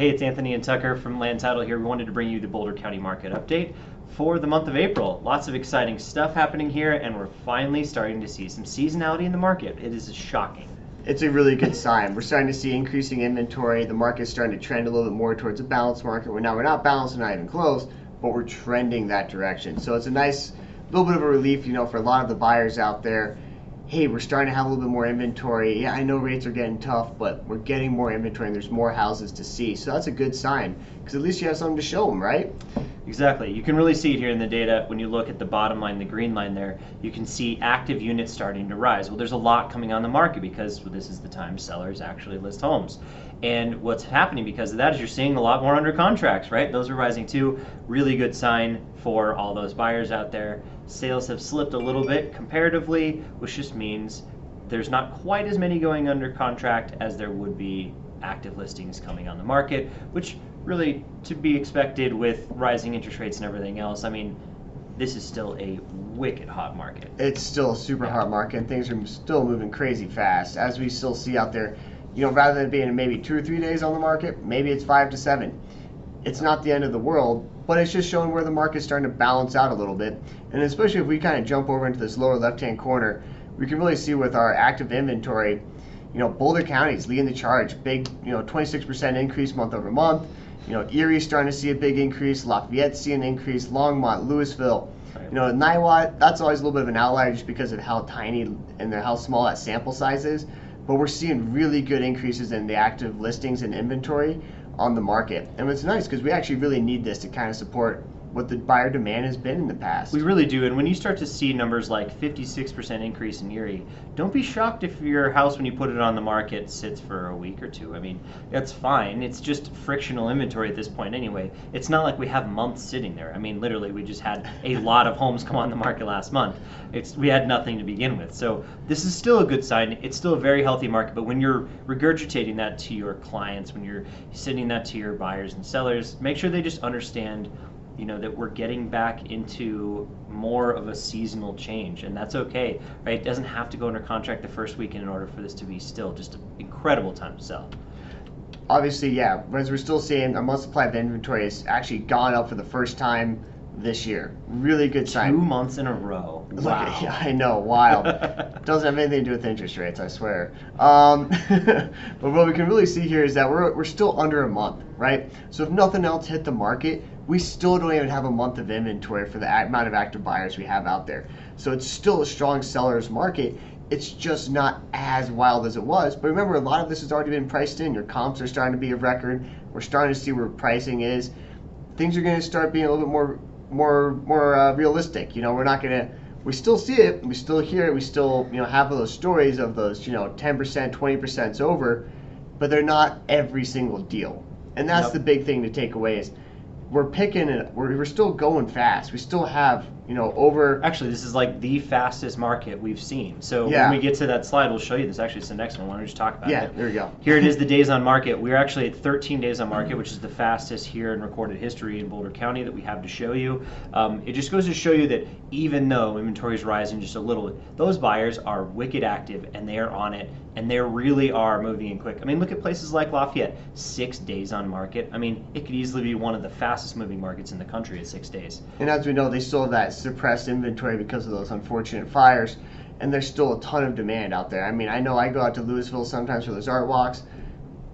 Hey, it's Anthony and Tucker from Land Title here. We wanted to bring you the Boulder County market update for the month of April. Lots of exciting stuff happening here, and we're finally starting to see some seasonality in the market. It is shocking. It's a really good sign. We're starting to see increasing inventory. The market's starting to trend a little bit more towards a balanced market. We're not balanced, not even close, but we're trending that direction. So it's a nice little bit of a relief, for a lot of the buyers out there. Hey, we're starting to have a little bit more inventory. Yeah, I know rates are getting tough, but we're getting more inventory and there's more houses to see. So that's a good sign because at least you have something to show them, right? Exactly. You can really see it here in the data. When you look at the bottom line, the green line there, you can see active units starting to rise. Well, there's a lot coming on the market because this is the time sellers actually list homes. And what's happening because of that is you're seeing a lot more under contracts, right? Those are rising too. Really good sign for all those buyers out there. Sales have slipped a little bit comparatively, which just means there's not quite as many going under contract as there would be active listings coming on the market, which really to be expected with rising interest rates and everything else. I mean, this is still a wicked hot market. It's still a super hot market and things are still moving crazy fast. As we still see out there, rather than being maybe 2 or 3 days on the market, maybe it's 5 to 7. It's not the end of the world, but it's just showing where the market's starting to balance out a little bit. And especially if we kind of jump over into this lower left-hand corner, we can really see with our active inventory, Boulder County is leading the charge. Big, 26% increase month over month. Erie's starting to see a big increase. Lafayette's seeing an increase. Longmont, Louisville. Right. Niwot, that's always a little bit of an outlier just because of how tiny and how small that sample size is. But we're seeing really good increases in the active listings and inventory on the market. And it's nice because we actually really need this to kind of support what the buyer demand has been in the past. We really do, and when you start to see numbers like 56% increase in Erie, don't be shocked if your house, when you put it on the market, sits for a week or two. I mean, that's fine. It's just frictional inventory at this point anyway. It's not like we have months sitting there. I mean, literally, we just had a lot of homes come on the market last month. We had nothing to begin with. So this is still a good sign. It's still a very healthy market, but when you're regurgitating that to your clients, when you're sending that to your buyers and sellers, make sure they just understand that we're getting back into more of a seasonal change, and that's okay, right? It doesn't have to go under contract the first weekend in order for this to be still just an incredible time to sell. Obviously, yeah, as we're still seeing, our month supply of inventory has actually gone up for the first time this year. Really good sign. 2 months in a row. Wow. Yeah, I know, wild. Doesn't have anything to do with interest rates, I swear. But what we can really see here is that we're still under a month, right? So if nothing else hit the market, we still don't even have a month of inventory for the amount of active buyers we have out there. So it's still a strong seller's market. It's just not as wild as it was. But remember, a lot of this has already been priced in. Your comps are starting to be a record. We're starting to see where pricing is. Things are going to start being a little bit more realistic. We still see it, we still hear it, we still have those stories of those 10%, 20% over, but they're not every single deal. And that's the big thing to take away is we're picking it. We're still going fast. We still have over. Actually, this is like the fastest market we've seen. So when we get to that slide, we'll show you this. Actually, it's the next one. Why don't we just talk about it? Yeah, there we go. Here it is, the days on market. We're actually at 13 days on market, which is the fastest here in recorded history in Boulder County that we have to show you. It just goes to show you that even though inventory is rising just a little, those buyers are wicked active and they are on it, and they really are moving in quick. I mean, look at places like Lafayette, 6 days on market. I mean, it could easily be one of the fastest moving markets in the country at 6 days. And as we know, they still have that suppressed inventory because of those unfortunate fires, and there's still a ton of demand out there. I mean, I know I go out to Louisville sometimes for those art walks.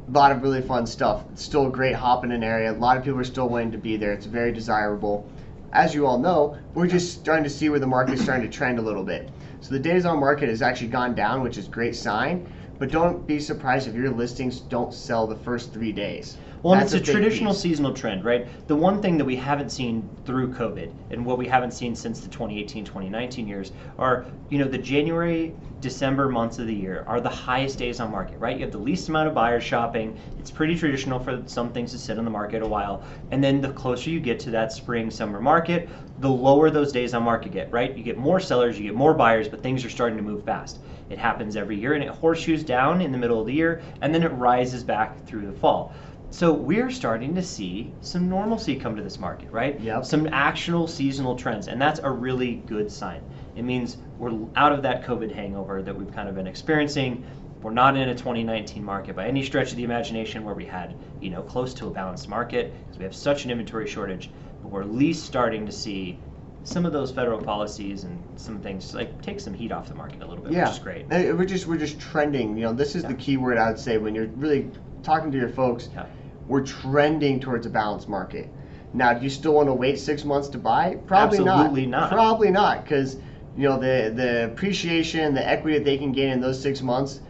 A lot of really fun stuff. It's still a great hop in an area. A lot of people are still willing to be there. It's very desirable. As you all know, we're just starting to see where the market's starting to trend a little bit. So the days on market has actually gone down, which is a great sign. But don't be surprised if your listings don't sell the first 3 days. Well, and it's a traditional seasonal trend, right? The one thing that we haven't seen through COVID and what we haven't seen since the 2018, 2019 years are, the January, December months of the year are the highest days on market, right? You have the least amount of buyers shopping. It's pretty traditional for some things to sit on the market a while. And then the closer you get to that spring, summer market, the lower those days on market get, right? You get more sellers, you get more buyers, but things are starting to move fast. It happens every year, and it horseshoes down in the middle of the year, and then it rises back through the fall. So we're starting to see some normalcy come to this market, right? Yep. Some actual seasonal trends, and that's a really good sign. It means we're out of that COVID hangover that we've kind of been experiencing. We're not in a 2019 market by any stretch of the imagination where we had, close to a balanced market because we have such an inventory shortage. But we're at least starting to see some of those federal policies and some things like take some heat off the market a little bit, which is great. We're just trending. This is the key word I would say when you're really talking to your folks. Yeah. We're trending towards a balanced market. Now, do you still want to wait 6 months to buy? Probably Absolutely not. Probably not, because the appreciation, the equity that they can gain in those 6 months,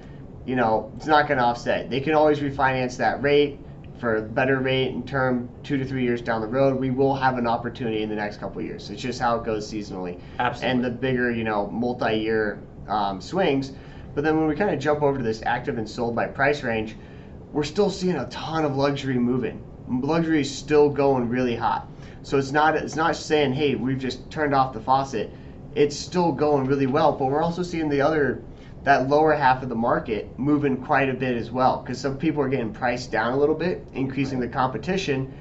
it's not going to offset. They can always refinance that rate for a better rate in term 2 to 3 years down the road. We will have an opportunity in the next couple of years. It's just how it goes seasonally. Absolutely. And the bigger, multi-year swings. But then when we kind of jump over to this active and sold by price range, we're still seeing a ton of luxury moving. Luxury is still going really hot. So it's not saying, hey, we've just turned off the faucet. It's still going really well, but we're also seeing that lower half of the market moving quite a bit as well, because some people are getting priced down a little bit, increasing the competition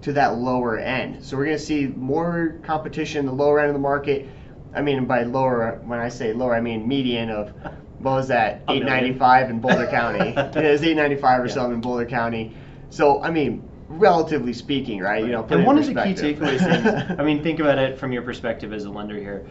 to that lower end. So we're going to see more competition in the lower end of the market. I mean, by lower, when I say lower, I mean median of, what was that, $895 in Boulder County. It was $895 or something in Boulder County. So, I mean, relatively speaking, right? And one of the key takeaways things, think about it from your perspective as a lender here.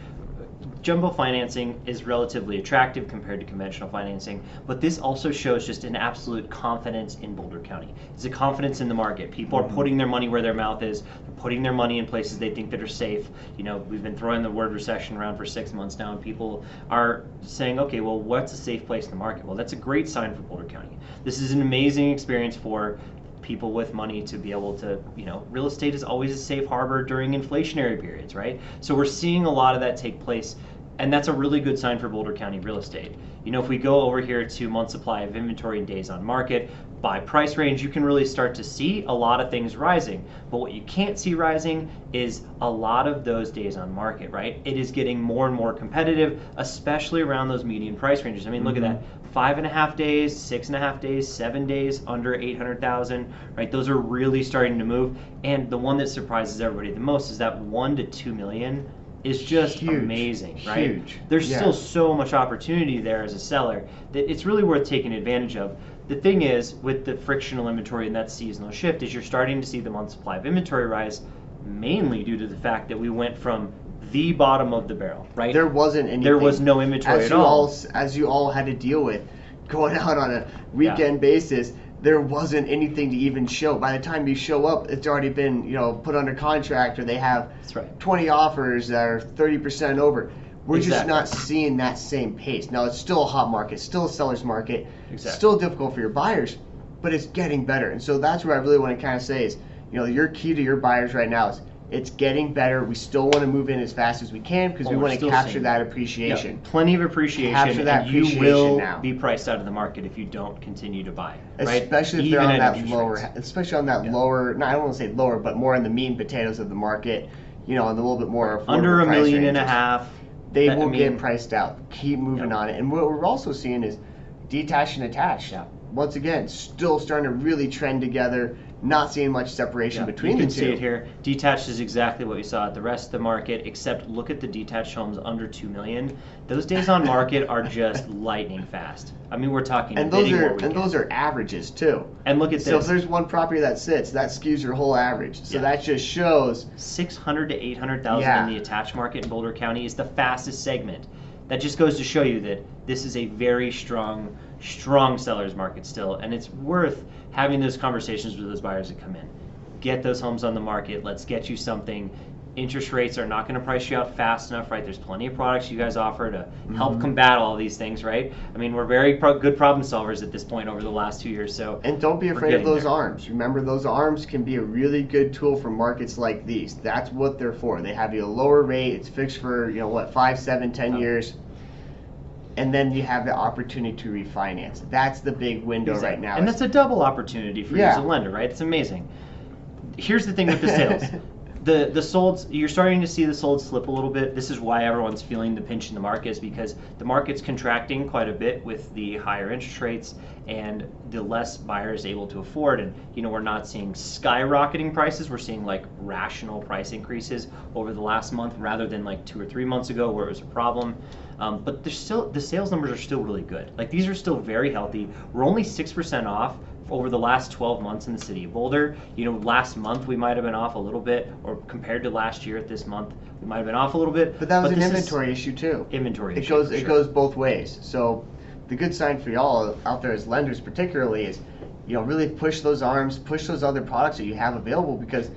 Jumbo financing is relatively attractive compared to conventional financing, but this also shows just an absolute confidence in Boulder County. It's a confidence in the market. People are putting their money where their mouth is. They're putting their money in places they think that are safe. We've been throwing the word recession around for 6 months now, and people are saying, okay, well, what's a safe place in the market? Well, that's a great sign for Boulder County. This is an amazing experience for people with money to be able to, real estate is always a safe harbor during inflationary periods, right? So we're seeing a lot of that take place, and that's a really good sign for Boulder County real estate. If we go over here to month supply of inventory and days on market, by price range, you can really start to see a lot of things rising. But what you can't see rising is a lot of those days on market, right? It is getting more and more competitive, especially around those median price ranges. I mean, look at that. 5.5 days, 6.5 days, 7 days under 800,000, right? Those are really starting to move. And the one that surprises everybody the most is that 1 to 2 million is just huge, amazing, right? Huge. There's still so much opportunity there as a seller that it's really worth taking advantage of. The thing is, with the frictional inventory and that seasonal shift, is you're starting to see the month supply of inventory rise, mainly due to the fact that we went from the bottom of the barrel, right? There wasn't anything. There was no inventory at all. As you all had to deal with going out on a weekend basis, there wasn't anything to even show. By the time you show up, it's already been, put under contract, or they have 20 offers that are 30% over. We're just not seeing that same pace. Now, it's still a hot market, still a seller's market, still difficult for your buyers, but it's getting better. And so that's what I really want to kind of say is, your key to your buyers right now is it's getting better. We still want to move in as fast as we can because we want to capture that appreciation. Yeah, plenty of appreciation, and you will be priced out of the market if you don't continue to buy. Right? Especially if they're on that lower, especially on that lower. No, I don't want to say lower, but more in the meat and potatoes of the market. On the little bit more affordable under $1.5 million. Ranges, they will get priced out. Keep moving on it. And what we're also seeing is detached and attached. Yeah. Once again, still starting to really trend together. Not seeing much separation between the two. You can see it here. Detached is exactly what we saw at the rest of the market, except look at the detached homes under 2 million. Those days on market are just lightning fast. I mean, we're talking. And those are averages too. And look at this. So if there's one property that sits, that skews your whole average. So that just shows 600 to 800,000 in the attached market in Boulder County is the fastest segment. That just goes to show you that this is a very strong seller's market still, and it's worth having those conversations with those buyers that come in. Get those homes on the market. Let's get you something. Interest rates are not going to price you out fast enough, right? There's plenty of products you guys offer to help combat all these things, right? I mean, we're very good problem solvers at this point over the last 2 years. And don't be afraid of those arms. Remember, those arms can be a really good tool for markets like these. That's what they're for. They have you a lower rate. It's fixed for 5, 7, 10 years. And then you have the opportunity to refinance. That's the big window right now. And that's a double opportunity for you as a lender, right? It's amazing. Here's the thing with the sales. The solds, you're starting to see the solds slip a little bit. This is why everyone's feeling the pinch in the market, is because the market's contracting quite a bit with the higher interest rates and the less buyers able to afford. And we're not seeing skyrocketing prices. We're seeing like rational price increases over the last month rather than like 2 or 3 months ago where it was a problem. But there's still, the sales numbers are still really good. Like these are still very healthy. We're only 6% off over the last 12 months in the city of Boulder. Last month we might have been off a little bit, or compared to last year at this month, we might have been off a little bit. But that was an inventory issue too. Inventory issue. It goes both ways. So the good sign for y'all out there as lenders particularly is, really push those arms, push those other products that you have available, because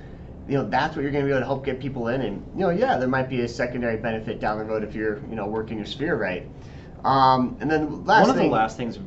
that's what you're going to be able to help get people in. And there might be a secondary benefit down the road if you're working your sphere right. And then one of the last things.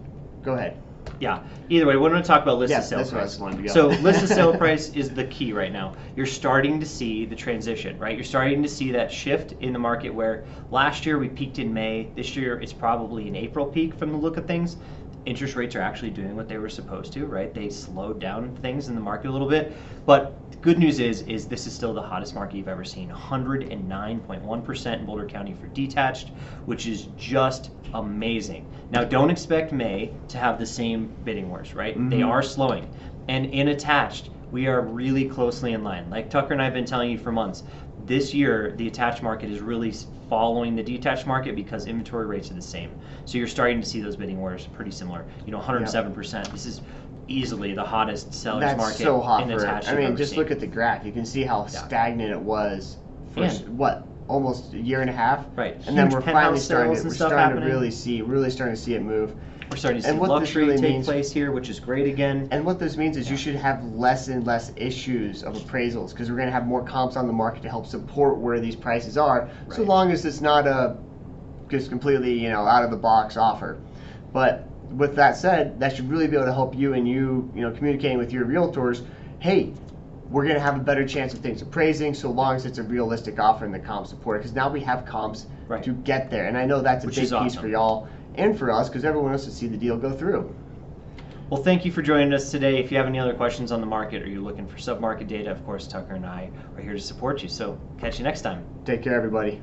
Go ahead. Yeah. Either way, we're going to talk about list of sale price. price. Wanted to go. So list of sale price is the key right now. You're starting to see the transition, right? You're starting to see that shift in the market where last year we peaked in May. This year it's probably an April peak from the look of things. Interest rates are actually doing what they were supposed to, right? They slowed down things in the market a little bit. But the good news is this is still the hottest market you've ever seen. 109.1% in Boulder County for detached, which is just amazing. Now, don't expect May to have the same bidding wars, right? Mm-hmm. They are slowing. And in attached, we are really closely in line. Like Tucker and I have been telling you for months, this year the attached market is really following the detached market because inventory rates are the same. So you're starting to see those bidding wars pretty similar. 107%. Yep. This is easily the hottest sellers market so hot in attached. Just look at the graph. You can see how stagnant it was for almost a year and a half. Right. And then we're finally starting to really starting to see it move. We're starting to see luxury take place here, which is great again. And what this means is you should have less and less issues of appraisals, because we're going to have more comps on the market to help support where these prices are, so long as it's not a just completely out of the box offer. But with that said, that should really be able to help you communicating with your realtors. Hey, we're going to have a better chance of things appraising so long as it's a realistic offer and the comp support, because now we have comps to get there. And I know that's a big piece for y'all and for us, because everyone wants to see the deal go through. Well, thank you for joining us today. If you have any other questions on the market or you're looking for sub-market data, of course, Tucker and I are here to support you. So catch you next time. Take care, everybody.